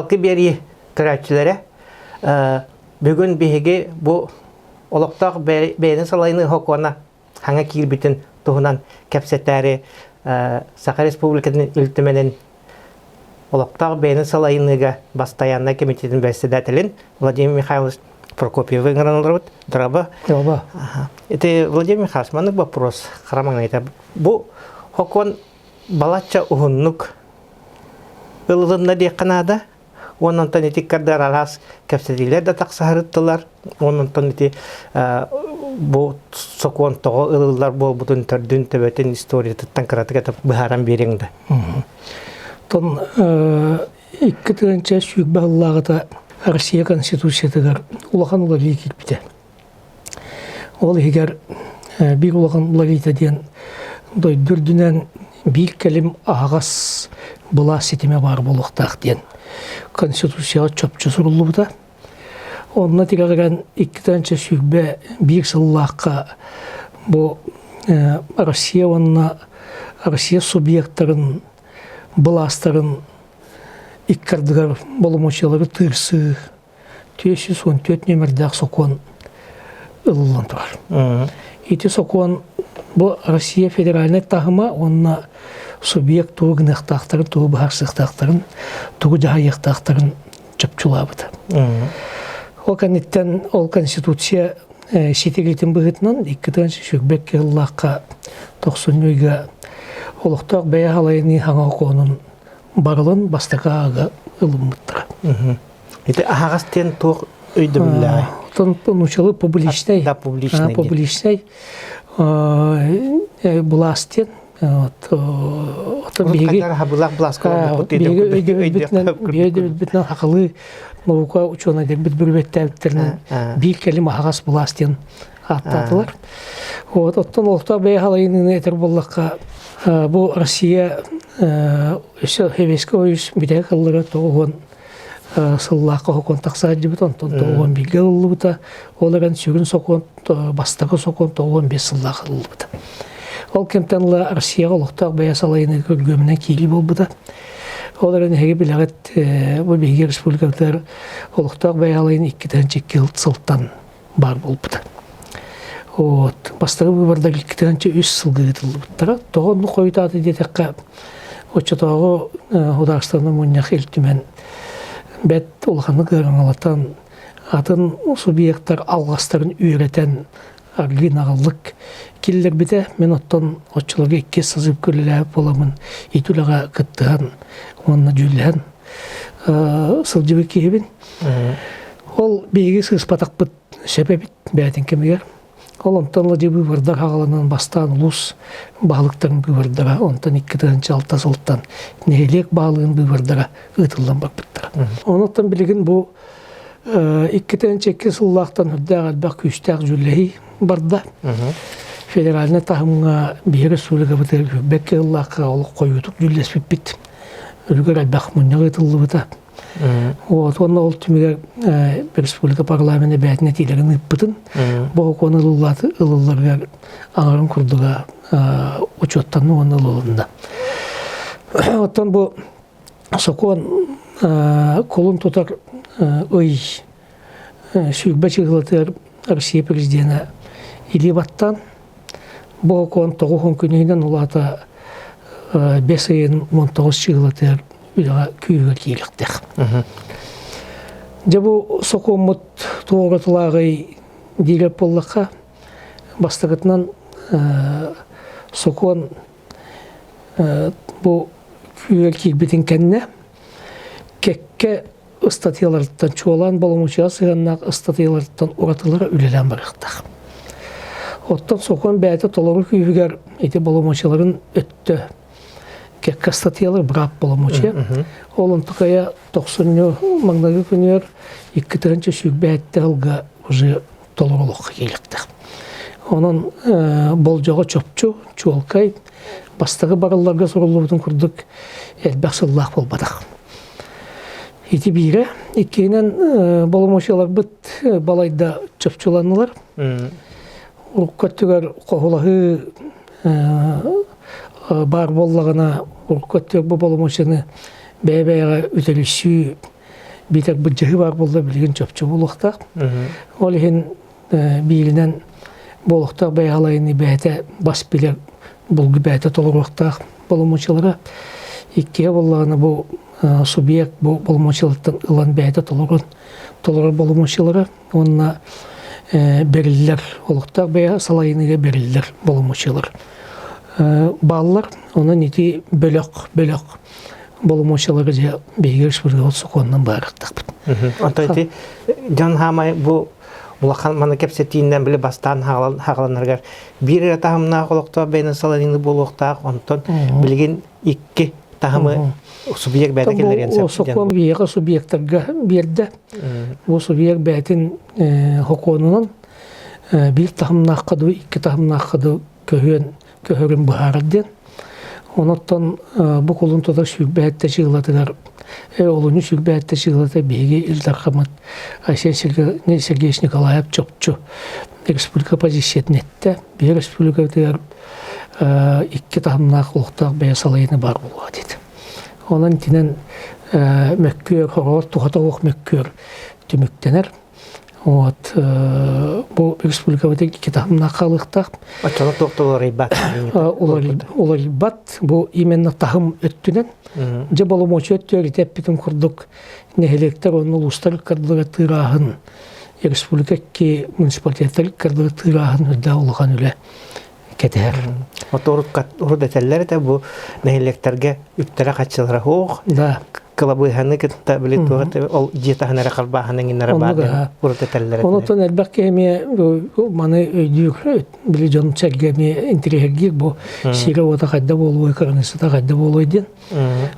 Халқы бері көрәтчілері бүгін бейге бұл олықтақ бәйінің салайыны хокуана хаңа кирбітін тұғынан кәпсеттәрі Саха Республиканың үлтіменен олықтақ бәйінің салайыныға бастаянна комитетін бәстедәтілін Владимир Михайлович Прокопьев выиграл драба. Это Владимир Михайлович, у меня вопрос. Бу хокон балача угуннук ылылында дек Канада. Онан тон эти кардар арас кәпсәдилер да тақсахырыттылар. Онан тон эти бу сокон тоғы ылылар бол бутын төрдүн төбөтен история тыттан кыратыга тап быхаран береңді. Тон икки тыгынча сүйік бағылағыда Россия Конституциятыгар улахан улави килпите. Ол егер бир улахан улави таден дойдүрдүнен бир келим ағас бұла сетеме бар болуқтақ ден. Конституцияға чөпчі сұрылуыда. Онына тегерген иккітанча сүйікбе бир сыллаққа бұл Россия субъекттарын, бұластарын иккардыгар болумочалары тырсы 314 номердақ сокон ылылан тұрар. Ити сокон бұл Россия федеральный тағыма, онына субъект туғы гынықтақтарын, туғы бағарсықтақтарын, туғы жағаяқтақтарын чөпчулабыды. Ол кәнеттен ол конституция сетегейтін бұғытынан 2-ші шүкбек келлаққа 90-ға олықтақ бәе халайыны хаңа қонын барылын бастыға аға ылымыттыра. Это ағас тен тоқ өйді білі? Начало публичный. Да, публичный. Публичный. Буластен. Бейді ақылы науқа ученыдер бітбірбеттәбіттерінің бір кәлім ағас буластен аттатылар. Оттан олықта бәе халайының әтір болаққа бұл Россия хевескі ойыз бідәй қыллары тоғын сыллаққа хокон тақсаад жібіт, онтан тоғын білге ұлы бұта, оларан сүгін соқон, бастағы соқон тоғын бес сыллақы ұлы бұта. Ол кемтанлы Россияға олықтақ бәе салайыны көргөмінен кейлі бол бұта. Оларан әге білағыт бұл бейге республикалар олықтақ бәе алайын 2-ші сылттан бар бол бұта. Бастығы бұбарда 2-ші 3 сылғы ғытылы бұттара. Тоғын қойытады детекқа Очатағы Хударстанның мұнияқ елтімен бәт олғаны ғырыңалатан атын субъекттар алғастарын үйретен арғын ағылық келілер біде мен оттан отчыларға 2 сызып көріліп боламын етуліға күттіған онына жүліған сылжыбы кейбін. Ол бейгі сыспатақ бұд сөпебіт бәтін кемегер. Ол онтанлы жебі вардар ағалынан бастан ұлыс бағылықтарын бұйвардара, онтан 2-6 сылттан нәйлек бағылығын бұйвардара ұтылдан бар бұттара. Онықтан білігін бұл 2-2 сыллақтан үрдәғ әлбәқ күштәқ жүлләй барда. Федеральны тағымға бейірі сөлігі бұтыр бәкке ұллаққа олық қойытық жүлләс біппет. Үлгір әлбәқ мұнияғы ұтылы бұта. Онна ол түмегер республика парламенті бәтіне тейлерін үппітін. Бұл оны ұлыларға аңарын күрдіға учеттанны оны ұлылында. Оттан бұл соқуан қолын тұтар өй сүйікбә чығылатыр Россия президенті Илибаттан. Бұл қолын 9 күнейден ұлата 5 айын 19 чығылатыр күйігі кейліктек. Жабу соқуымыт тоғыртылағай дейлеп боллаққа бастығытынан соқуын бұл күйігі кейбетін кәнне кәкке ұстатияларыттан чуалан болымычыға сығаннақ ұстатияларыттан ұратылары үлелен барықтақ. Оттан соқуын бәйті толыры күйігер еті болымычыларын өтті кәкке статиялар брап болымычы. Олын тұқая 90 маңнағы күнер 2-ші сүйік бәйтті ғылға ұжы толырылыққа келіктік. Оның бол жоғы чөпчу, чуалкай, бастығы барыларға сұрылығын күрдік әлбәқ сыллақ болбадық. Еті бейірі, екейінен болымычылар бұт балайда чөпчуланылар. Ұрыққаттығар қоғылағы бар боллағына ұрқөттер бұл болымышыны бәй-бәйға өтелісі битер быджыгы бар болда билген чөпчө болуктак. Ол ген бийлинен болуктак баялайны бәте бас билер булгы бәте толуруктак болмочулары икке боллаганы бу субъект бу болмочулуктан ылан бәте толурur болмочулары онна бериллер олуктак бая салайыныга бериллер болмочулар. Баллар оны нити бөлөк болмочулары же бейгер спыргыл соконнан барыктак. Антойти жан хамай бу улахан мана кепсетинден биле бастан хагаланыргар бир тахымна колокто бейне салайны болуктак онтон билген икки тахымы субъект бәте келерен сеп. Сокон бейге субъекттарга берде. Бу субъект бәтин хоконунан бир тахымна каду икки тахымна каду көһөрүн баарден. Онотон бу колунтода сүрбәтте чыгыладылар. Олуну сүрбәтте чыгылады беге Илдар Хамат Айсен Сергеевич Николаев чопчу республика позициятнетте. Бе республикадыр икки тахымна колуктак бая салайыны бар болуа дейді. Онан тинен мөккөр, хорор, тухатауық мөккөр түмүктенер. Вот бу республикада икки тахымна калыктак. Ачаны токтолор ибат. Олар ибат бу именно тахым өттүнен. Же боломочу өттөр теппитин курдук нехелектер onu улустар кырдыга тырахын республика ки муниципалитеттер кырдыга тырахын өдө улган үле кетер. Урдетеллер де бу нехелектерге үттөрө качылары ох. Да. Кылабыханы кытта билет тугат ол жетаханара калбаханын иннара баады урдетеллер. Онотон элбекке эме маны өйдүк биле жон чергеме интерьерге бу сире ота кайда болуу экранысы да кайда болуу ден.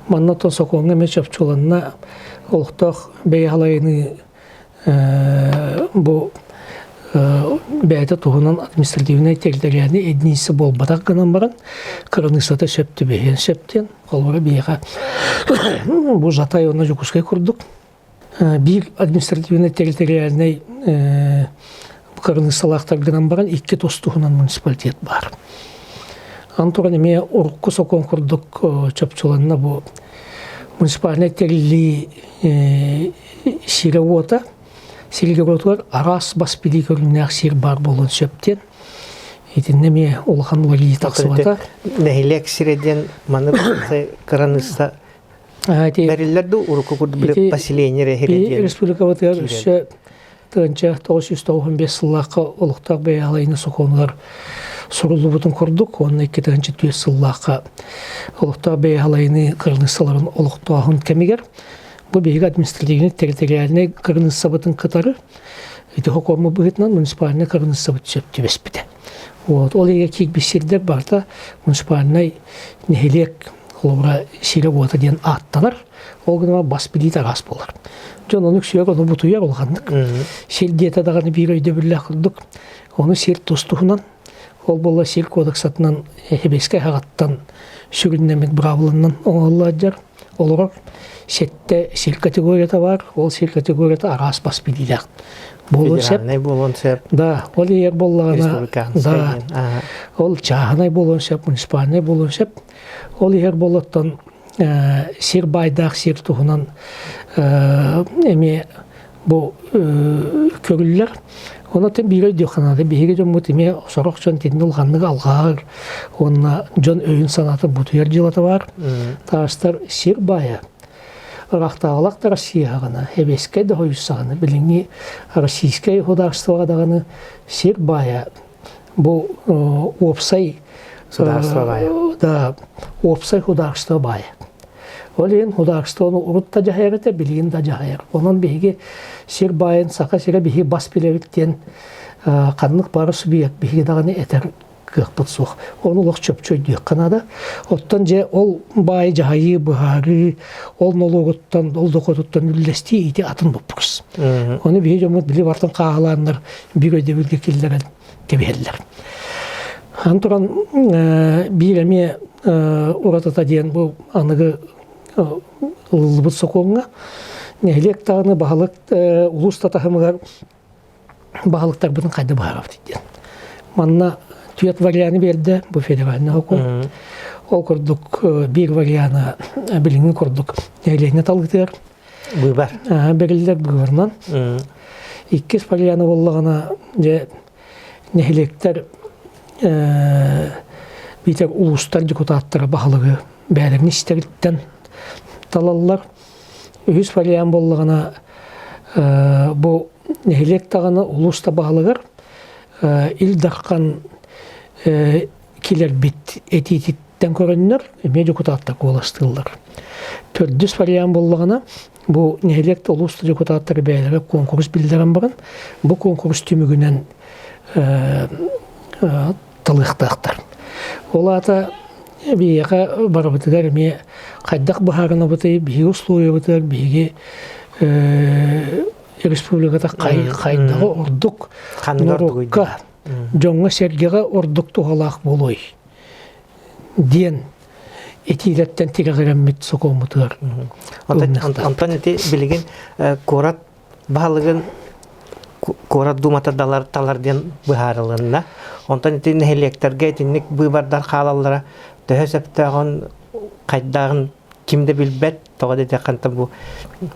Маннато соконга мечапчуланна олтох бейалайны бу бәйті туғынан административный территорияны единицы болбатақ гынан баран кырынысата сөпті бейен сөптен қолбары бейға бұл жатай оны жүкіскай күрдік. Бір административный территорияны кырынысалақтар гынан баран икки тостуғынан муниципалитет бар. Антуран еме ұрыққы сокон күрдік чөпчуланына бұл муниципальный террили сире ота Сиргеротуар арас баспили көрүнәк сир бар болон сөптен. Этиннеме улхан вали таксыбата. Нехилек сиреден маны кыраныста. Бериллерді уруку курду бір поселение рехереден. Республикаватыр үсі тығынча 995 сыллаққа олықтақ бәялайны соқонлар сұрылы бұтын құрдық. Оның 2-2 сыллаққа олықтақ бәялайны кырынысаларын олықтағын кәмегер. Бұл бейгі административный территориальный кырыныс сабытын кытары эти хокормы бұғытынан муниципальный кырыныс сабыт сөпті беспіді. Ол еге кейк бесердер барда муниципальный нехелек олыра сире бота ден аттанар, ол гынама бас білейді арас болар. Жон оны күсүйер, оны бұтуяр олғандық. Сел диета дағаны бір өйді бірлі қылдық. Оны сел тостуғынан, ол болла сел кодексатынан хебеске хағаттан сүріннемет бравылынан оңалладжар. Олар сетте сел категорията бар, ол сел категорията арас бас білейді. Болон сеп. Да, ол егер боллағына, да, ол чағынай болон сеп, муниципальный болон сеп. Ол егер болаттан сер байдақ, сер тұғынан әме бұл көрілілер. Оны тен бір өйді қанады, бейге жон бұт еме сұрық жон тенді ұлғанлығы алғағыр. Онына жон өйін санаты бұтуер жылаты бар. Тағыстар сер бая. Рақтағалақ да Россияғаны, әбеске де ойысағаны, біліңі российскай художествоғадағаны сер бая. Бұл опсай да, опсай художество бая. Ол ең художествоны ұрыт да жағайыр, білген да жағайыр. Оның бейге сер байын, сақа сере бейге бас білевіктен қанлық бары субъект бейге дағаны әтер кықпыт соқ. Оны ұлық чөп-чөйді қанада. Оттан же ол бай жағайы, бұғары, ол нолуғыттан, ол доқотыттан үллесті еті атын бұп бұқыз. Оны бейге жомыд білі бартын қағаланыр, бір өйде білге келдерін кебелілер. Антуран бір әме ұратата дейін бұл анығы ұлыбыт соқуыңа нәлек тағыны бағалық ұлыста тағымығар бағалықтар бұдың қайды бағарап дейден. Манна түйет варианы берді, бұл федеральный окон. Ол күрдік бір варианы біліңі күрдік нәлегіне талғытыр. Быйбар. Берилдер быйбарнан. Иккис пальяны боллагана же нехилектер битер улустар депутаттары баһалыгы бәлерин истериттен талаллар. Үһүс пальян боллагана бу нехилек таганы улуста баһалыгыр ил даккан килер бит этититтен көрөннөр эме депутаттар коластылар. Төрдүс пальян боллагана бу нехилек улуста депутаттары бәлерге конкурс билдерен баран. Бу конкурс түмүгүнөн талыктактар. Олата бияка барбытыгар ме кайдак бахарына быты биги условия бытыр биги республикада кайдагы ордук норукка жоңга сергега ордук тугалак болой диен этилеттен тигереммит сокомутыр. Антон эти билген корат баалыгын корат думата талар ден быһарылынна. Онтан эти нехилектерге тинник быйбардар халаллара төһөсөптөгөн кайдагын кимде билбет тогда деканта бу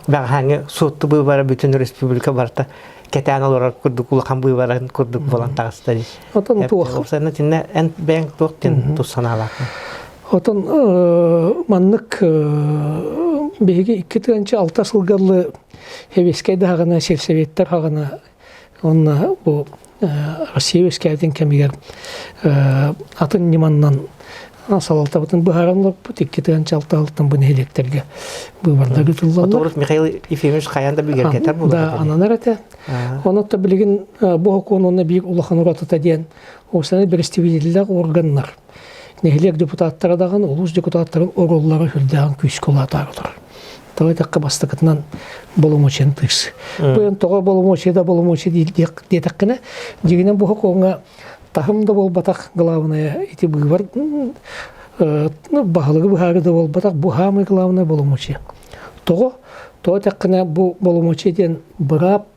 багаңы сутту быйбара бүтүн республика барта кетен олар курдук улахан быйбарын курдук болан тагыстары. Отон туох. Сен тинне эн бен токтен тусаналак. Отон маннык беги 2006 жылгалы Хевескей дагына сельсоветтер хагына онна бу Россия өскәден кемигер атын неманнан салалтабытын быһаранлар бут 2006 бу нехилектерге быйбарда гытыллар. Фотограф Михаил Ефимович каянда билген кетер булды. Да, ананар эте. Онотта билген бу хоконуна бир улахан уратата диен осаны берестибилдер органнар. Нехилек депутаттары даган улус депутаттарын ороллары хүрдәгән күч кулатарлар. Тавайтакка бастыкытынан болумочен тыш. Буян тога болумочеда болумоче диетаккына дигенен бу хоконга тахымда болбатак главная ити быйбар баһалыгы быһарыда болбатак бу хамы главная болумоче. Тавайтаккына бу болумоче ден бырап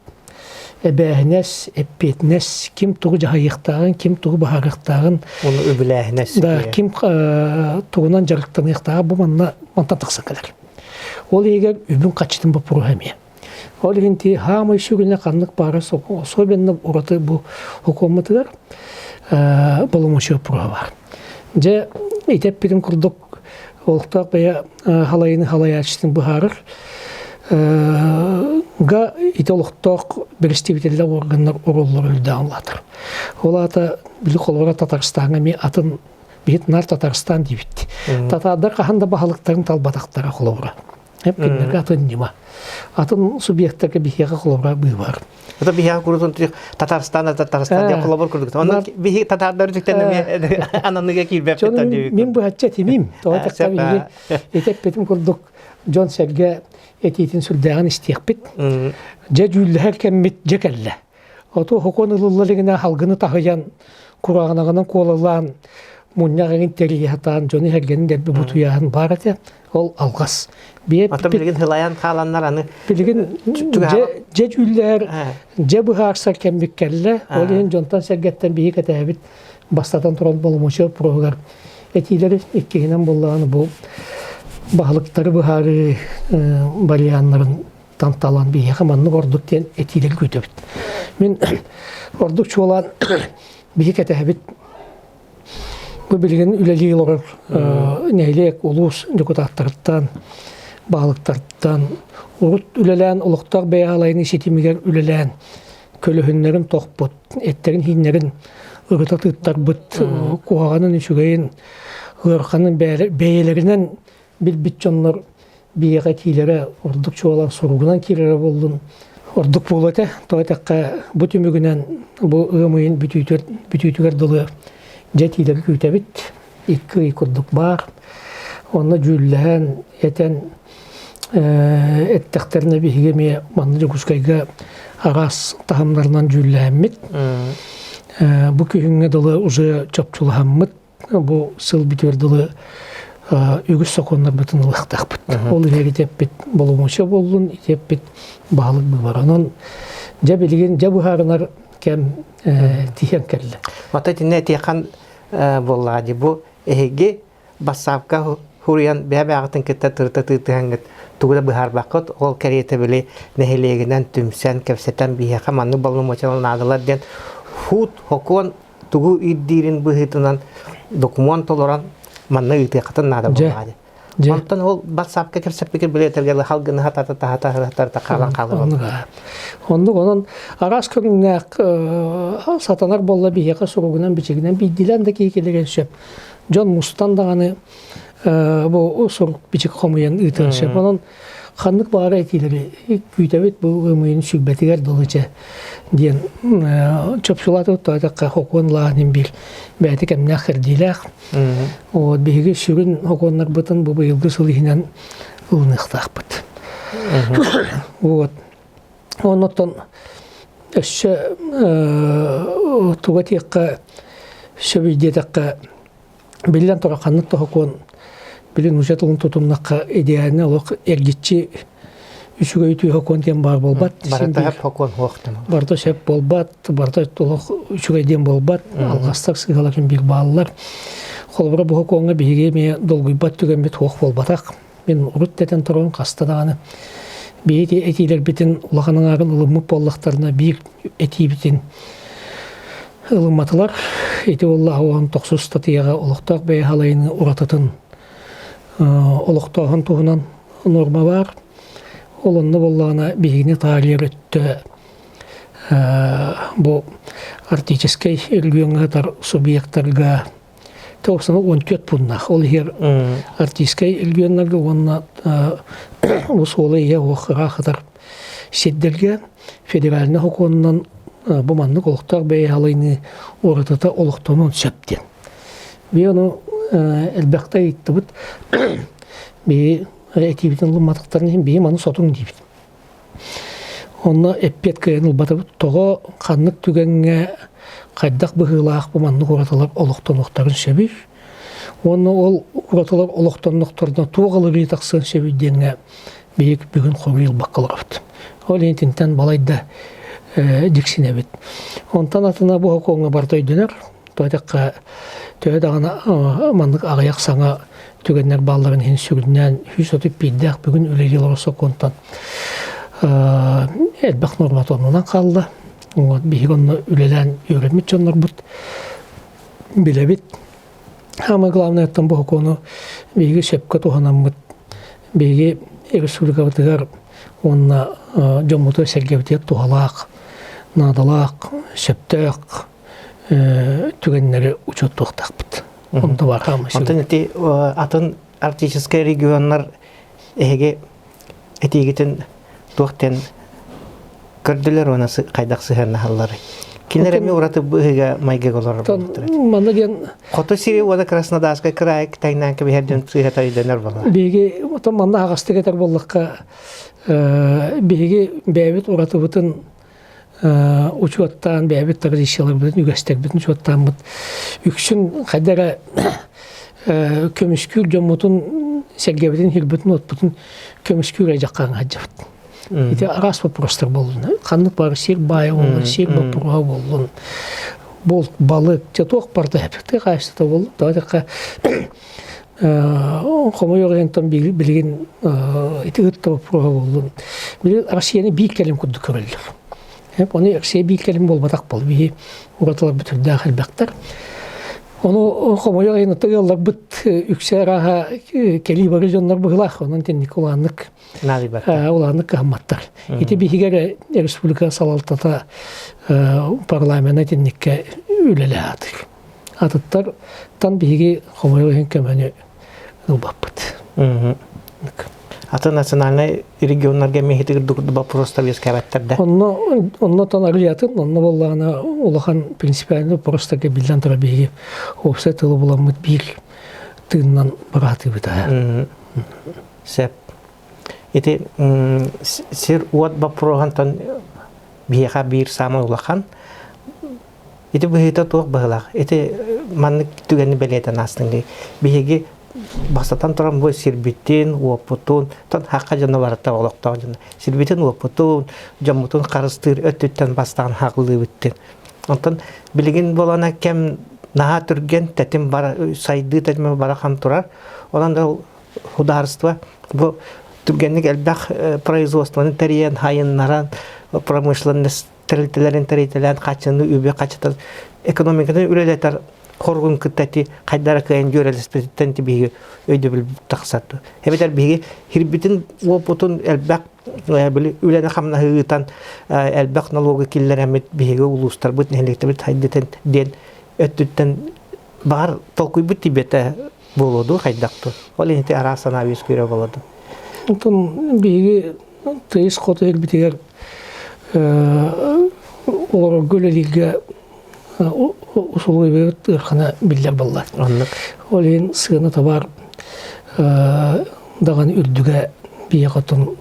эбәһнәс, эппетнәс, ким тугы җаһыйктагын, ким тугы баһарыктагын, уны өбүләһнәс. Да, ким тугынан жарыктагын бу манна мантатыкса келер. Ол егер үбүн качтын бу программе. Ол инти хамы шүгүнө канлык бары особенно ураты бу хукуматылар болумучу программа. Же итеп бирин курдук олуктак бая халайыны халаячтын быһарыр. Га итолуктак берестибителер органнар ороллор үлдәнлатыр. Олата били колора Татарстанга ми атын бит нар Татарстан дибит. Татардар каханда баһалыктарын талбатактара колора. Hep günlerge atın nima. Atın subyektlerge bihiyaga kolabra bıйбар. Ota bihiyaga kurutun Tatarstan'da diye kolabor kurduk. Onun bihi Tatarlar tüktenme ananıga kilbep etten diye. Min bu hatça timim. Toğatakta bihi etep betim kurduk. John Serge etitin süldağın istiyakbit. Cecüller kemmit cekelle. Oto hokonulullarına halgını tahıyan kurağınağının kolalan Munyağın teriye hatan Johnny Hergen'in derbi butuyağın barate ol algas. Ata bilgin hılayan kalanlar anı. Bilgin cecüller cebıharsar kembik kelle. Olin John'tan sergetten bihi katebit bastatan turan bolumuşu program. Etileri ikkihinen bollağını bu bahalıkları bıharı bariyanların tantalan bihi yamanlık orduk diyen etileri götübit. Min ordukçu olan bihi katebit bu bilginin üleliği olur. Neylek, ulus, deputatlardan, bağlıklardan, urut ülelen, uluqtaq beyalayını setimiger ülelen, kölühünlerin toqbut, etlerin hinlerin ırıta tıttar bıt, kuğağının üçügeyin, ırkanın beyelerinden bilbit jonlar biyaga kilere, orduk çoğalan sorugunan kilere boldun. Orduk bolete, toğatakka bu tümügünen bu ığmayın bütüytüger dolu jetileri kütebit, iki kurduk bar. Onunla cüllehen, eten ettekterine bir higemi manlıca kuskayga aras tahamlarından cüllehemmit. Bu kühünge dalı uzu çapçulahammit. Bu sıl bitiyor dalı ügüs sokonlar bütün ılıqtaq bit. Olu her itep bit bolumuşa bollun, itep bit bağlık bir var. Onun cebilgin, cebuharınar kem tihen kelle. Ota dinle tiyan bolladı bu ehege basavka хуруян бәбәгатын кетте тырта тугда бихар бакыт ол карете биле нехелегенен түмсән кепсетен бия хаманны балны мочалан адылар ден хут хокон тугу иддирин бихитынан документ олоран манны ите катын нада булады. Онтон ол WhatsApp-ка кепсеп пикер билетергеле халгыны хатата калан калды. Онун арас көрүнөк сатанар болла бияка суругунан бичигинен бидилен де кийкелеген шеп. Жон Мустан даганы бу сурук бичик хомуян ытыр шеп. Онун ханнык баары этилери күйтөбүт бу өмүйүн сүгбетигер долуча диен чөпчулаты тойдакка хокон лаанин бир бәтик эмнахер дилах. Вот биги сүрүн хоконнар бытын бу быйылгы сылыгынан ылныктакпыт. Вот. Онотон өшө тугатикка сөбүдетакка билен тораканны тохокон билин ужатылын тутумнакка идеяны лок эргитчи үчүгөй түй хокон тем бар болбат. Барда хеп хокон хоктун. Барда шеп болбат, барда толок үчүгөй дем болбат. Алгастак сыгалакын бир баалар. Холбора бу хоконга биге ме долгуйбат түгөн бит хок болбатак. Мен урут детен торон кастадаганы бейти этилер битин улаханын арын ылымы боллактарына бир эти битин ылыматылар. Эти Аллах оған 90 статияға олықтақ бәй халайыны ұратытын олықтағын туғынан норма бар. Олынны боллағына бейгіне тарилер өтті. Бұл артическай үлгенғатар субъекттарға тоқсаны 14 пұннақ. Ол егер артическай үлгенлерді онына ұсолы ең оқыға қатар седдерге федераліне хоконынан бұманны олықтақ бәй халайыны оратыта олықтауын сөптен. Бей оны әлбәқта етті бұд. Бей әтебетін ұлматықтарын бейім аны сотың дейбіт. Оны әппет кәйін ұлбаты бұд. Тоғы қанлық түгенге қайдақ бұғылақ бұманны оратылар олықтауын сөбір. Оны ол оратылар олықтауын туғылы бей тақсын сөбірденге бейік бүгін қорғыл баққылар бұд. Ол ентінтен балайды диксине бит. Онтан атына бу хоконга бардай дөнөр. Тойдакка төйдагына мандык агаяк саңа түгеннер балларын хин сүрүннән 130 биддак бүгүн үлегел соконтан. Элбак норматонунан калды. Вот бигонны үлелән өйрәнмит жоннор бут. Билебит. Ама главное там бу хокону биги шепка туханам бут. Биги республикабытыгар онна жомуто сергебитеп тухалак. Надалақ, шептәқ, түгеннері учет тоқтақ бұд. Онда бар қамы. Онтан әті атын артическай регионлар әйге әтегетін тоқтен көрділер оны қайдақ сығарны халлары. Кенереме ұраты бұғыға майға қолары болуқтыр. Қоты сире ода Краснодарскай край тайнан кебе herden сығатар еденер болу. Беге, манда ағасты кетер болуққа беге бәйбет ұраты бұтын учуаттан бәбит тагришалар бүтүн үгәстәк бүтүн учуаттан бут үксүн кадара көмүскүр жомутун сергебитин хирбүтүн отбутун көмүскүр жаккан хаҗабыт. Ите арас вопростар болду. Канлык бар сир бай болду, сир бапурга болду. Бол балык теток барда хепте кайсыта болду. Дагы хомойогентон билген ите гытта бапурга болду. Бил Россияны бик келем кудду көрөлдөр. Оны эксе бийкелим болбатак бол. Бии уратылар бүтүрдө ахылбактар. Оны хомойогайны тыяллар бут үксераха кели бары жоннор быгылах. Онун тенник уланнык. Уланнык кахматтар. Ити бихигер республика салалтата парламента тенникке үлеле атыр. Атыттар тан бихиги хомойогайын көмөнү ылбаппыт. Аты национальный регионларга мехитигер дукурдуба просто без кабаттарда. Онно танарыятын, онно боллағына улахан принципиально просто билдан тара беги опса тылы буламыт бир тыыннан бараты битая. Сеп. Ити сир уат бапрогантан бияха бир самы улахан. Ити бихита туак бахылақ. Ити маннык түгені белетен астынды. Бияги Бастан турам бу сирбитин, уапутун, тан хакка жана барата олоктон жана. Сирбитин, уапутун, жамутун карыстыр өттүттен бастан хаклы биттин. Онтан билген болана кем наха түрген тетим бар сайды тетим барахан турар. Оланда хударство бу түргенник элбах производствоны терен хайыннаран промышленность терителерин качыны үбе качытар экономиканы үлелетер хоргун кыттати кайдара кайын жөрелеспеттен тибиги өйдө бил таксатты. Эбетер биги хирбитин опутун элбак били үлене хамна хыытан элбак налогы киллеремит биги улустар бут нелектебит хайдетен ден өттүттен бар толкуй бут тибете болоду хайдакту. Ол энти арасана вис көрө болоду. Онтон биги тыйс коты элбитигер олар гөлелиге усулы берет ырхана биллер боллар. Ол ен сыгына табар даган үрдүгө бие котун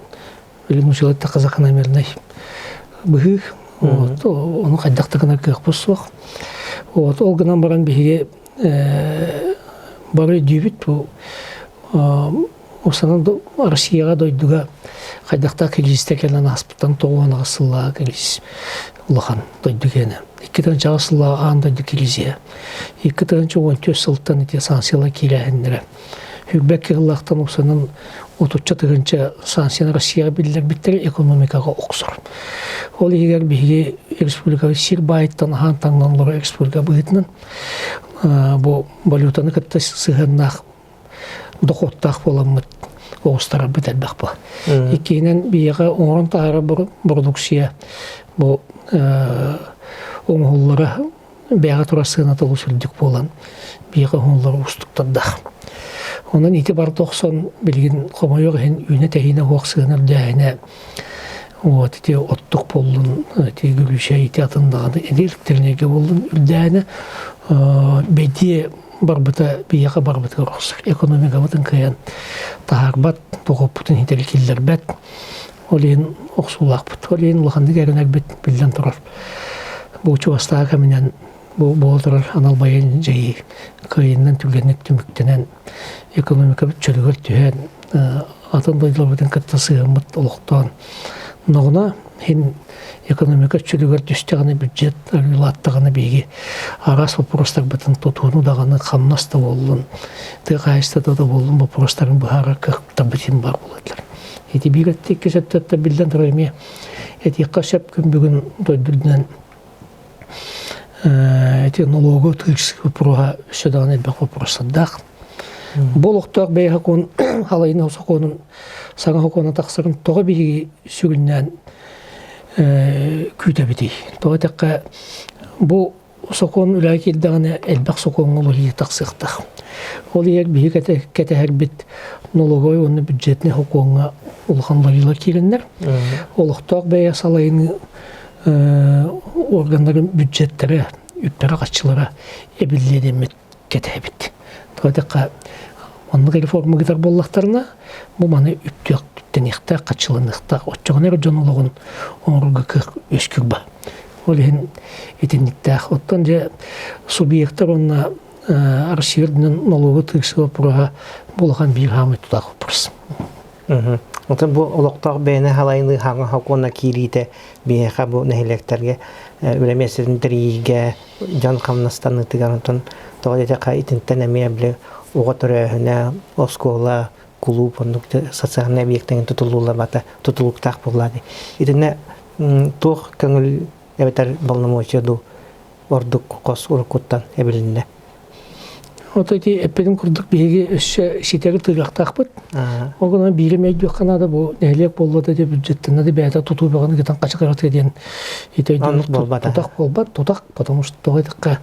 үлүмүшөлөттө казакына мерней. Быгы onu кайдактыгына кыпсук. Вот ол гынан баран биге бары дүйбүт бу осанан Россияга дойдуга кайдакта кризисте келген аспыттан тоғуана асылла кризис улахан дойдугені. Иккіден жағысылла ағанда кризия. Иккіден жоғын сылттан ете санкциялар келәхіндері. Хүлбәк кеғылақтан осанан отуча тығынча санкцияны Россияға білдер біттері экономикаға оқсыр. Ол егер біге республикаға сир байыттан аған таңнанлары республика бұғытынан бұл валютаны кітті сығыннақ доходтақ боламыд оғыстары бітелбәк бұл. Еккейінен бияға оңырын тағары продукция бұл оңғылары бәға тұра сығынаты ұсылдік болан бияға оңғылары ұстықтаддақ. Онан ити бар 90 білген қомайық ән үйіне тәйіне оқ сығыныр дәйіне ити оттық болын, ити гүліше ити атындағаны әделіктерінеге болын үлдәйіне бәйде барбыта бияға барбыта ұрқсыр. Экономика бұтын қиян тағарбат, тоғып бұтын хитері келдер бәт. Олейін оқсулақ бұт. Олейін ұлғанды кәрін әлбет білден тұрар. Бұл чуастаға кәмінен бұл тұрар аналбайын жайы қиыннан түлгенік түміктенен экономика бұт чөлігір түйен атын дойдылар бұтын кітті сығымыт ұлықтан. Ноғына хен экономика чөлігір түстіғаны бюджет арилаттығаны бейге арас вопростар бұтын тұтуыну дағаны қамнаста болын, тығайыстада да болын вопростарын бұхара қықта бітін бар боладылар. Эти бигетті кесеттетті білден тұрайме, эти қашап күн бүгін дойдылден эти налогы тылшығы бұруға үшедаған әлбәқ вопростадақ. Бұл ұқтақ бәйға қон халайын аусы қонын саңа қонын тақсырын тоға бейге сүгілінен күйті бітей. Тоға тәққа бұл соқон үләй келдіғаны әлбәқ соқон олы ие тақсықтақ. Ол егер бейге кәті әрбет налогой оны бюджетіне қоқонға ұлғанларыла келіндер. Ол ұқтақ бәйға салайын органдарын бюджеттері үппері қатшылары әбілдедемет кәті әбет. Тоға тәққа онлық реформа гитар боллақтарына бұл маны үптен иқта, қатшылын иқта, отчоғын әрі жонылығын оңырғы кық өшкір ба. Ол ең етеніктәқ. Оттан же субъекттар онына арширдінің налогы түйсігі бұраға болған бір ғамы тұтақ өпірсін. Отын бұл олықтақ бәйіні халайны хаңы хақуына кейлейді бейіға бұл нәйлектерге үлемесіздің дірейге жан қамнастаны тұған отын тоға деді қа итінттен әмей білі оға түрәхіне оскола, клуб, социальный объекттен тұтылуыла бата тұтылуқтақ болады. Итіне тоқ көңіл әбетер балнамойшы ду ордық қос ұрықуттан әбілінде. Вот эти эпидем курдук биги шитери тыгактак бит. Огона бири мейдү канада бу нелек болду деп бюджеттен да бәйта туту баганы гетен качыгырат деген. Тутак болбат, тутак, потому что тогайдыкка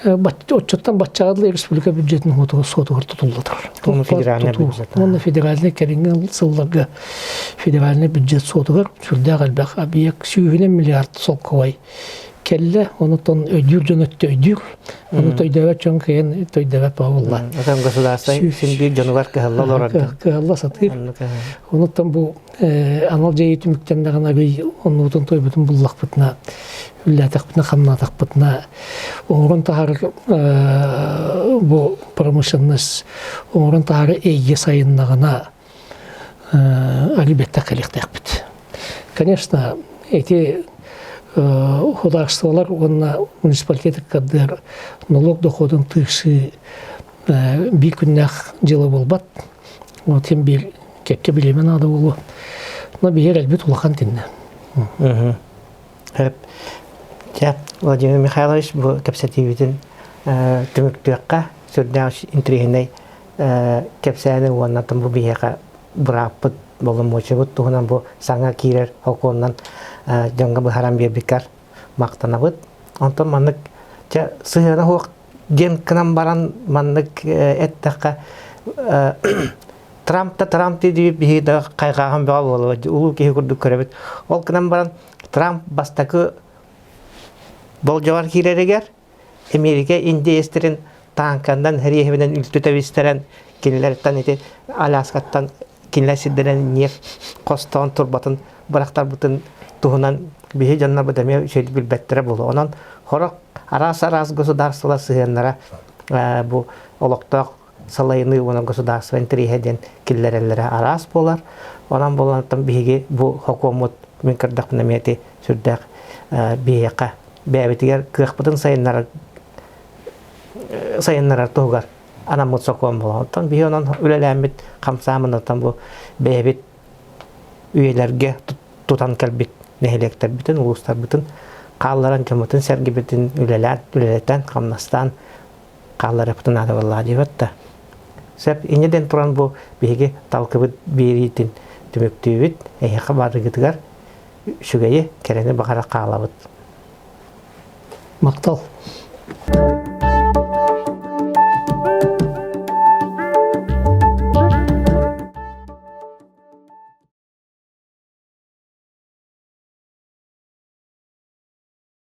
отчеттан баччагы республика бюджетин сотугар тутулдатыр. Оны федеральный бюджет. Оны федеральный керинген сылларга федеральный бюджет сотугар сүрдө галбак объект 100 миллиард солкой. Келле, онутон өйдүр жөнөттө өйдүр. Оны тойдәвәт чон кыйын тойдәвәт бавылла. Атам государство симбир жануар кыһалла лорады. Кыһалла сатыр. Онутон бу анал жайы түмүктен гана бей онутон тойбутун буллак бутна. Үлләтәк бутна хамнатак бутна. Оңрон тахар бу промышленность оңрон тахар эйге сайынна гана алибетте калыктак бит. Конечно, эти художестволар онна муниципалитет кадер налог доходын тыгсы бир күннәк жылы болбат. Но тем bir кепке билемен ады болу. Но бигер әлбет улахан тинне. Хеп. Ja, Владимир Михайлович bu кепсетивитин түмүктүккә сүрдәш интригеней кепсәне уаннатым бу бияка браппыт болым мочыбыт туһунан бу саңа кирер хоконнан жаңга бу харам бербиккар мактанабыт. Онтон маннык ja сыгына хок ден кынан баран маннык эттакка Трамп дип биһиде кайгаган баа болу улуу ки көрдүк көрөбүт. Ол кынан баран Трамп бастакы болжавар киререгер Америка Индия танкандан хәрихебенен үлтүтәбистерен кинләртән ите Аляскаттан кинләсидерен нефть костон турбатын барактар бутын туһунан бихи жанна бадаме шәйди билбәттере булды. Онан хорак арас государстволар сыгыннара бу олоктак салайны уна государство интригеден килләреләре арас булар. Онан булган бихиге бу хөкүмәт минкәрдәк нәмәте сүрдәк бияка бәбитигәр кыхпытын сайыннара тугар анамут соком болотан бионан үлеләмит камсамындан бу бәбит үеләргә тутан калбит нәһелектәр битен улустар битен калларан җаматын сәрги битен үлеләтән камнастан каллары битен ада валла диватта сәп инедән туран бу биге талкыбыт беритин төмөктүбит әйхә барыгытыгар шугайы керене багара калабыт Мактал.